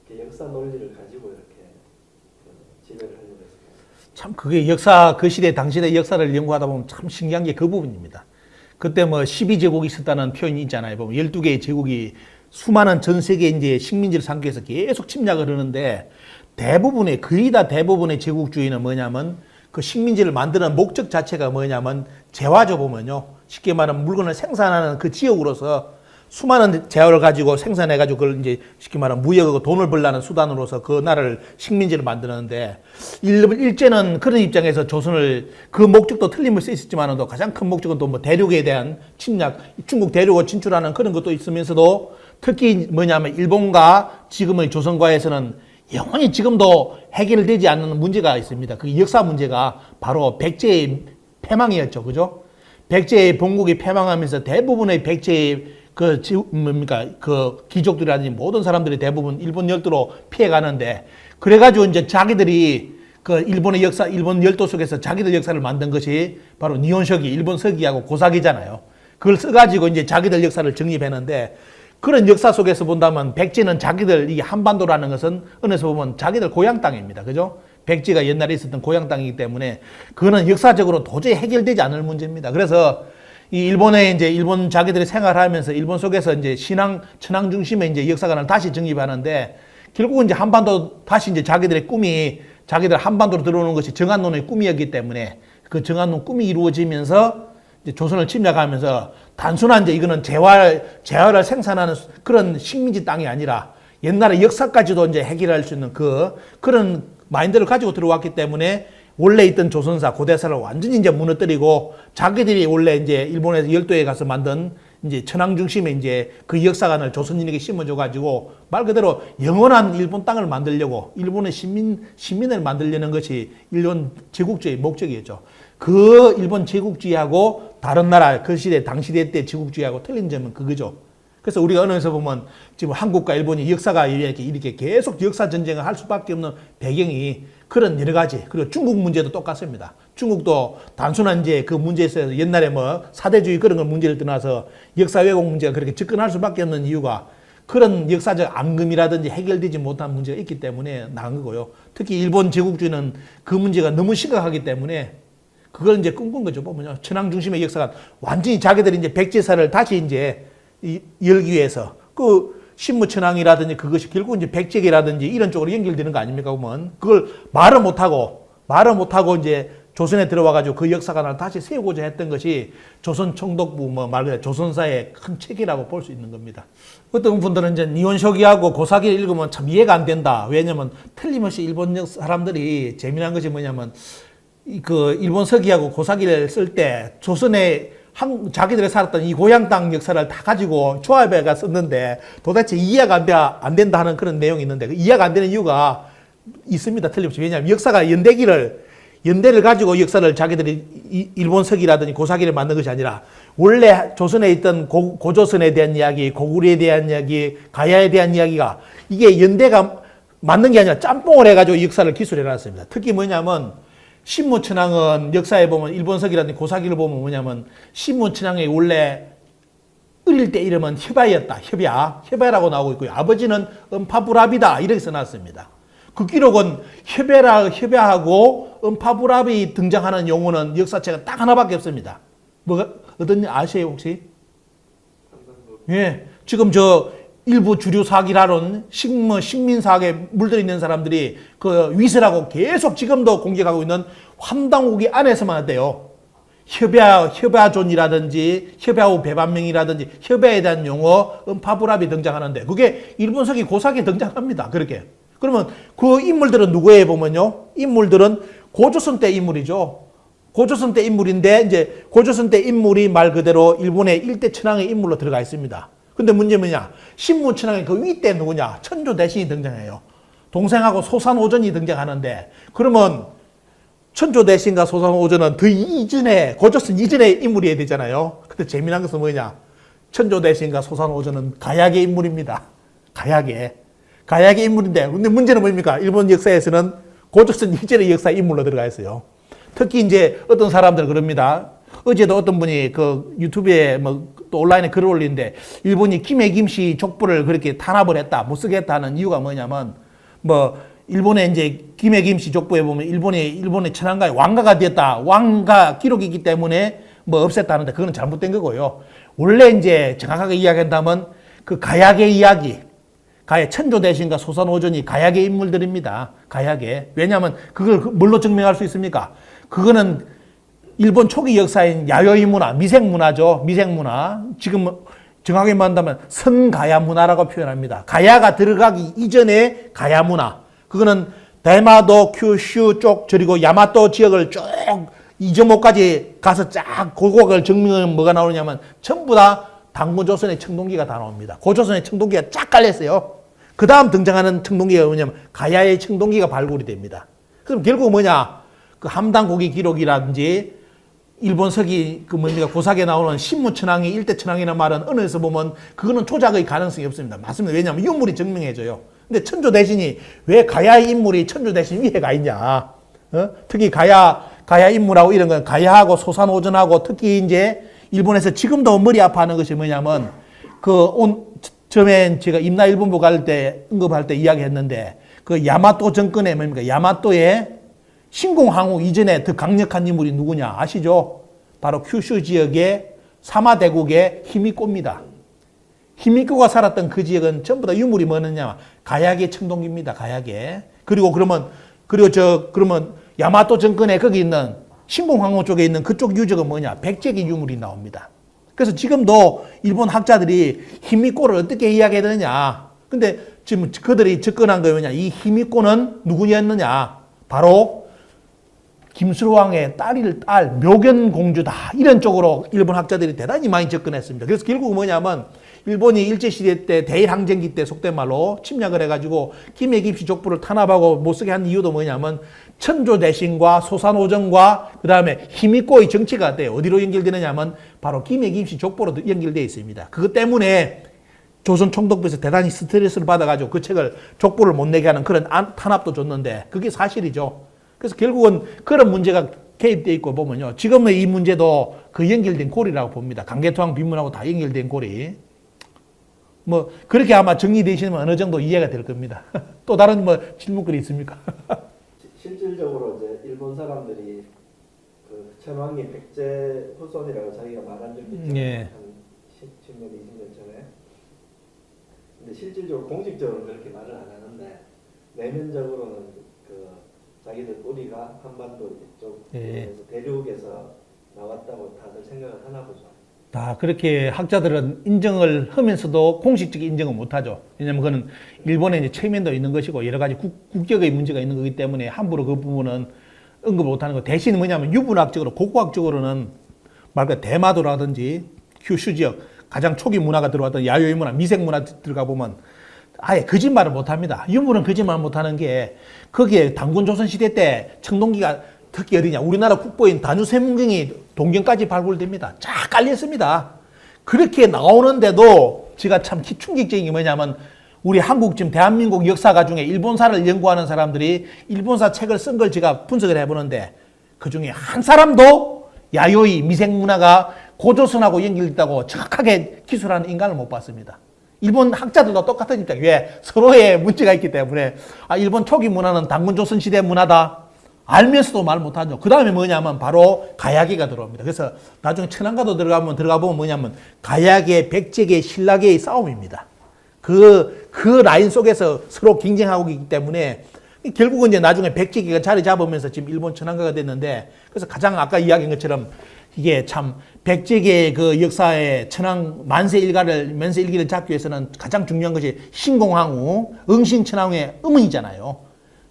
이렇게 역사 논리를 가지고 이렇게 지배를 하려고 했을까요? 참 그게 역사 그 시대 당시의 역사를 연구하다 보면 참 신기한 게 그 부분입니다. 그때 뭐 12제국이 있었다는 표현이 있잖아요. 보면 12개의 제국이 수많은 전 세계 이제 식민지를 상기해서 계속 침략을 하는데 대부분의 거의 다 대부분의 제국주의는 뭐냐면 그 식민지를 만드는 목적 자체가 뭐냐면 재화죠 보면요. 쉽게 말하면 물건을 생산하는 그 지역으로서 수많은 재화를 가지고 생산해가지고 그걸 이제 쉽게 말하면 무역하고 돈을 벌라는 수단으로서 그 나라를 식민지를 만드는데 일제는 그런 입장에서 조선을 그 목적도 틀림을 수 있었지만도 가장 큰 목적은 또 뭐 대륙에 대한 침략, 중국 대륙을 진출하는 그런 것도 있으면서도 특히 뭐냐면 일본과 지금의 조선과에서는 영원히 지금도 해결되지 않는 문제가 있습니다. 그 역사 문제가 바로 백제의 패망이었죠. 그죠? 백제의 본국이 패망하면서 대부분의 백제의 그 귀족들이라든지 모든 사람들이 대부분 일본 열도로 피해가는데, 그래가지고 이제 자기들이 그 일본의 역사, 일본 열도 속에서 자기들 역사를 만든 것이 바로 니혼서기, 일본 서기하고 고사기잖아요. 그걸 써가지고 이제 자기들 역사를 정립했는데, 그런 역사 속에서 본다면 백제는 자기들, 이 한반도라는 것은 어느서 보면 자기들 고향 땅입니다. 그죠? 백제가 옛날에 있었던 고향 땅이기 때문에 그거는 역사적으로 도저히 해결되지 않을 문제입니다. 그래서 이 일본에 이제 일본 자기들이 생활하면서 일본 속에서 이제 천황 중심의 이제 역사관을 다시 정립하는데, 결국은 이제 한반도 다시 이제 자기들의 꿈이, 자기들 한반도로 들어오는 것이 정한론의 꿈이었기 때문에 그 정한론 꿈이 이루어지면서 이제 조선을 침략하면서 단순한 이제 이거는 재화를 생산하는 그런 식민지 땅이 아니라 옛날의 역사까지도 이제 해결할 수 있는 그런 마인드를 가지고 들어왔기 때문에 원래 있던 조선사, 고대사를 완전히 이제 무너뜨리고 자기들이 원래 이제 일본에서 열도에 가서 만든 이제 천황 중심의 이제 그 역사관을 조선인에게 심어줘가지고 말 그대로 영원한 일본 땅을 만들려고, 일본의 시민을 만들려는 것이 일본 제국주의 목적이었죠. 그 일본 제국주의하고 다른 나라, 그 시대, 당시대 때 제국주의하고 틀린 점은 그거죠. 그래서 우리가 언어에서 보면 지금 한국과 일본이 역사가 이렇게 계속 역사 전쟁을 할 수밖에 없는 배경이 그런 여러 가지, 그리고 중국 문제도 똑같습니다. 중국도 단순한 이제 그 문제에서 옛날에 뭐 사대주의 그런 걸 문제를 떠나서 역사 왜곡 문제가 그렇게 접근할 수밖에 없는 이유가 그런 역사적 앙금이라든지 해결되지 못한 문제가 있기 때문에 나온 거고요. 특히 일본 제국주의는 그 문제가 너무 심각하기 때문에 그걸 이제 꿈꾼 거죠. 보면요. 천황 중심의 역사가 완전히 자기들이 이제 백제사를 다시 이제 열기 위해서 그 신무천황이라든지 그것이 결국 이제 백제계라든지 이런 쪽으로 연결되는 거 아닙니까? 보면 그걸 말을 못하고 이제 조선에 들어와가지고 그 역사관을 다시 세우고자 했던 것이 조선 총독부 말 그대로 조선사의 큰 책이라고 볼 수 있는 겁니다. 어떤 분들은 이제 니혼서기하고 고사기를 읽으면 참 이해가 안 된다. 왜냐면 틀림없이 일본 사람들이 재미난 것이 뭐냐면 그 일본 서기하고 고사기를 쓸 때 조선의 자기들이 살았던 이 고향 땅 역사를 다 가지고 조합해가 썼는데 도대체 이해가 안 된다 하는 그런 내용이 있는데, 그 이해가 안 되는 이유가 있습니다. 틀림없이. 왜냐하면 역사가 연대를 가지고 역사를 자기들이 일본 서기라든지 고사기를 만든 것이 아니라 원래 조선에 있던 고조선에 대한 이야기, 고구려에 대한 이야기, 가야에 대한 이야기가 이게 연대가 맞는 게 아니라 짬뽕을 해가지고 역사를 기술해 놨습니다. 특히 뭐냐면 신무천황은 역사에 보면 일본서기라든지 고사기를 보면 뭐냐면 신무천황의 원래 어릴 때 이름은 협야였다. 협야라고 나오고 있고요. 아버지는 음파부랍이다 이렇게 써놨습니다. 그 기록은 협야하고 음파부랍이 등장하는 용어는 역사책은 딱 하나밖에 없습니다. 어떤 아세요 혹시? 예, 지금 일부 주류 사기라론 식민사학에 물들어 있는 사람들이 그 위세라고 계속 지금도 공격하고 있는 황당무기 안에서만 한대요. 협야존이라든지 협야후 배반명이라든지 협야에 대한 용어 음파부랍이 등장하는데 그게 일본서기 고사기에 등장합니다. 그렇게. 그러면 그 인물들은 누구에 보면요. 인물들은 고조선 때 인물이죠. 고조선 때 인물인데 이제 고조선 때 인물이 말 그대로 일본의 일대 천황의 인물로 들어가 있습니다. 근데 문제 뭐냐? 신무천황의 그 윗대 누구냐? 천조대신이 등장해요. 동생하고 소산오전이 등장하는데 그러면 천조대신과 소산오전은 그 이전에 고조선 이전의 인물이어야 되잖아요. 근데 재미난 것은 뭐냐? 천조대신과 소산오전은 가야계 인물입니다. 가야계 인물인데 근데 문제는 뭡니까? 일본 역사에서는 고조선 이전의 역사 인물로 들어가 있어요. 특히 이제 어떤 사람들 그럽니다. 어제도 어떤 분이 그 유튜브에 또 온라인에 글을 올리는데 일본이 김해김씨 족보를 그렇게 탄압을 했다, 못 쓰게 했다 하는 이유가 뭐냐면 일본의 이제 김해김씨 족보에 보면 일본의 천황가의 왕가가 되었다, 왕가 기록이 있기 때문에 없앴다는데 그거는 잘못된 거고요. 원래 이제 정확하게 이야기한다면 그 가야계 이야기, 천조대신과 소산오전이 가야계 인물들입니다. 가야계. 왜냐하면 그걸 뭘로 증명할 수 있습니까? 그거는 일본 초기 역사인 야요이 문화, 미생 문화죠. 미생 문화. 지금 정확히 말한다면 선가야 문화라고 표현합니다. 가야가 들어가기 이전의 가야 문화. 그거는 대마도, 큐슈 쪽, 그리고 야마토 지역을 쭉 이조모까지 가서 쫙 고고학을 증명하면 뭐가 나오냐면 전부 다 단군 조선의 청동기가 다 나옵니다. 고조선의 청동기가 쫙 깔렸어요. 그 다음 등장하는 청동기가 뭐냐면 가야의 청동기가 발굴이 됩니다. 그럼 결국 뭐냐? 그 함당고기 기록이라든지 일본 서기 그 뭡니까 고사기에 나오는 신무천왕이 일대천왕이라는 말은 언어에서 보면 그거는 조작의 가능성이 없습니다. 맞습니다. 왜냐하면 유물이 증명해줘요. 근데 천조 대신이 왜 가야의 인물이 천조 대신 위에 가 있냐? 특히 가야 인물하고 이런 건 가야하고 소산오전하고 특히 이제 일본에서 지금도 머리 아파하는 것이 뭐냐면 처음에 제가 임나일본부 갈 때 언급할 때 이야기했는데 그 야마토 정권의 뭡니까 야마토의 신공항우 이전에 더 강력한 인물이 누구냐 아시죠? 바로 큐슈 지역의 사마대국의 히미코입니다. 히미코가 살았던 그 지역은 전부 다 유물이 뭐느냐 가야계 청동기입니다. 가야계. 그러면 야마토 정권에 거기 있는 신공항우 쪽에 있는 그쪽 유적은 뭐냐 백제기 유물이 나옵니다. 그래서 지금도 일본 학자들이 히미코를 어떻게 이야기해야 되느냐. 근데 지금 그들이 접근한 거 뭐냐. 이 히미코는 누구였느냐. 바로 김수로왕의 딸 묘견공주다. 이런 쪽으로 일본 학자들이 대단히 많이 접근했습니다. 그래서 결국 뭐냐면 일본이 일제시대 때 대일항쟁기 때 속된 말로 침략을 해가지고 김해 김씨 족부를 탄압하고 못쓰게 한 이유도 뭐냐면 천조 대신과 소산오정과 그 다음에 히미코의 정치가 어디로 연결되느냐 하면 바로 김해 김씨 족보로 연결되어 있습니다. 그것 때문에 조선 총독부에서 대단히 스트레스를 받아가지고 그 책을 족보를 못 내게 하는 그런 탄압도 줬는데 그게 사실이죠. 그래서 결국은 그런 문제가 개입되어 있고 보면요. 지금의 이 문제도 그 연결된 고리라고 봅니다. 강개토왕 빈문하고 다 연결된 고리. 뭐 그렇게 아마 정리되시면 어느 정도 이해가 될 겁니다. 또 다른 뭐 질문거리 있습니까? 실질적으로 이제 일본 사람들이 그 천황이 백제 후손이라고 자기가 말한 적이 있잖아요. 예. 한 10년, 20년 전에. 근데 실질적으로 공식적으로 그렇게 말을 안 하는데 내면적으로는 그 자기들 뿌리가 한반도 이쪽에서 대륙에서 나왔다고 다들 생각을 하나 보죠. 다 그렇게 학자들은 인정을 하면서도 공식적인 인정을 못하죠. 왜냐하면 그거는 일본에 이제 체면도 있는 것이고 여러 가지 국격의 문제가 있는 거기 때문에 함부로 그 부분은 언급을 못하는 거. 대신 뭐냐면 유문학적으로 고고학적으로는 말까 대마도라든지 큐슈 지역 가장 초기 문화가 들어왔던 야요이 문화, 미생 문화 들어가 보면 아예 거짓말을 못합니다. 유물은 거짓말 못하는 게 거기에 단군 조선 시대 때 청동기가 특히 어디냐 우리나라 국보인 단유세문경이 동경까지 발굴됩니다. 쫙 깔렸습니다. 그렇게 나오는데도 제가 참 충격적인 게 뭐냐면 우리 한국 지금 대한민국 역사가 중에 일본사를 연구하는 사람들이 일본사 책을 쓴 걸 제가 분석을 해보는데 그중에 한 사람도 야요이 미생문화가 고조선하고 연결됐다고 정확하게 기술하는 인간을 못 봤습니다. 일본 학자들도 똑같은 입장. 왜? 서로의 문제가 있기 때문에 일본 초기 문화는 단군 조선 시대 문화다. 알면서도 말 못하죠. 그 다음에 뭐냐면 바로 가야계가 들어옵니다. 그래서 나중에 천안가도 들어가 보면 뭐냐면 가야계, 백제계, 신라계의 싸움입니다. 그 라인 속에서 서로 경쟁하고 있기 때문에 결국은 이제 나중에 백제계가 자리 잡으면서 지금 일본 천안가가 됐는데 그래서 가장 아까 이야기한 것처럼 이게 참 백제계의 그 역사의 천황 만세일기를 잡기 위해서는 가장 중요한 것이 신공항우, 응신천황의 어머니잖아요.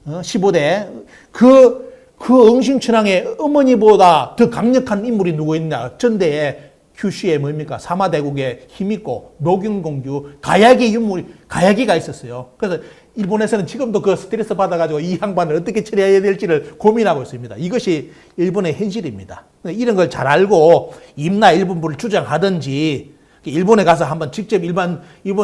15대. 그 응신천황의 어머니보다 더 강력한 인물이 누구 있냐. 전대에 큐슈의 뭡니까? 사마대국의 히미코, 묘균공주, 가야기가 있었어요. 그래서 일본에서는 지금도 그 스트레스 받아가지고 이 양반을 어떻게 처리해야 될지를 고민하고 있습니다. 이것이 일본의 현실입니다. 이런 걸 잘 알고 임나 일본부를 주장하든지 일본에 가서 한번 직접 일본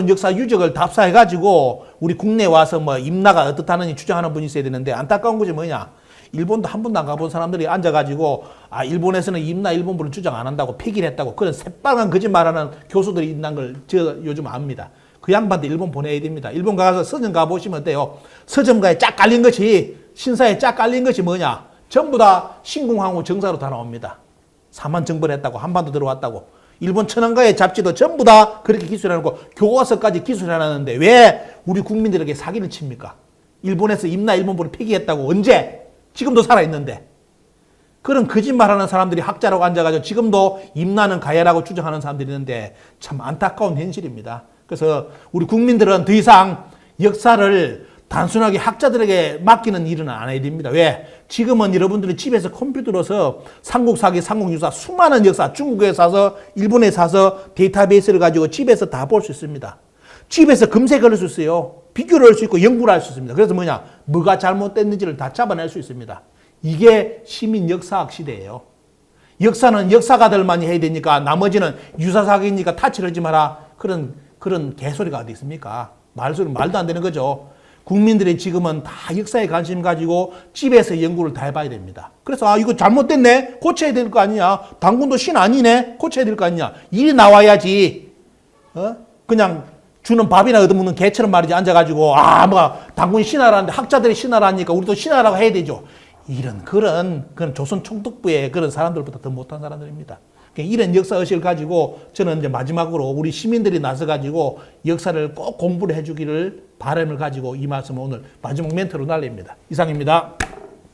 역사 유적을 답사해가지고 우리 국내에 와서 뭐 임나가 어떻다느니 주장하는 분이 있어야 되는데 안타까운 것이 뭐냐. 일본도 한 번도 안 가본 사람들이 앉아가지고 일본에서는 임나 일본부를 주장 안 한다고 폐기를 했다고 그런 새빨간 거짓말하는 교수들이 있는 걸 제가 요즘 압니다. 그 양반도 일본 보내야 됩니다. 일본 가서 서점 가보시면 어때요? 서점가에 쫙 깔린 것이 신사에 쫙 깔린 것이 뭐냐? 전부 다 신궁항우 정사로 다 나옵니다. 사만 정벌했다고 한반도 들어왔다고. 일본 천황가의 잡지도 전부 다 그렇게 기술해놓고 교과서까지 기술해놨는데 왜 우리 국민들에게 사기를 칩니까? 일본에서 임나 일본부를 폐기했다고 언제? 지금도 살아있는데. 그런 거짓말하는 사람들이 학자라고 앉아가지고 지금도 임나는 가야라고 주장하는 사람들이 있는데 참 안타까운 현실입니다. 그래서 우리 국민들은 더 이상 역사를 단순하게 학자들에게 맡기는 일은 안 해야 됩니다. 왜? 지금은 여러분들이 집에서 컴퓨터로서 삼국사기, 삼국유사, 수많은 역사, 중국에 사서, 일본에 사서 데이터베이스를 가지고 집에서 다 볼 수 있습니다. 집에서 검색을 할 수 있어요. 비교를 할 수 있고 연구를 할 수 있습니다. 그래서 뭐냐? 뭐가 잘못됐는지를 다 잡아낼 수 있습니다. 이게 시민 역사학 시대예요. 역사는 역사가들만이 해야 되니까 나머지는 유사사기니까 타치를 하지 마라. 그런 개소리가 어디 있습니까? 말도 안 되는 거죠. 국민들이 지금은 다 역사에 관심 가지고 집에서 연구를 다 해봐야 됩니다. 그래서 이거 잘못됐네? 고쳐야 될 거 아니냐? 당군도 신 아니네? 고쳐야 될 거 아니냐? 일이 나와야지. 그냥 주는 밥이나 얻어먹는 개처럼 말이지 앉아가지고 당군이 신하라는데 학자들이 신하라니까 우리도 신하라고 해야 되죠. 그런 조선 총독부의 그런 사람들보다 더 못한 사람들입니다. 이런 역사의식을 가지고 저는 이제 마지막으로 우리 시민들이 나서가지고 역사를 꼭 공부를 해주기를 바람을 가지고 이 말씀을 오늘 마지막 멘트로 날립니다. 이상입니다.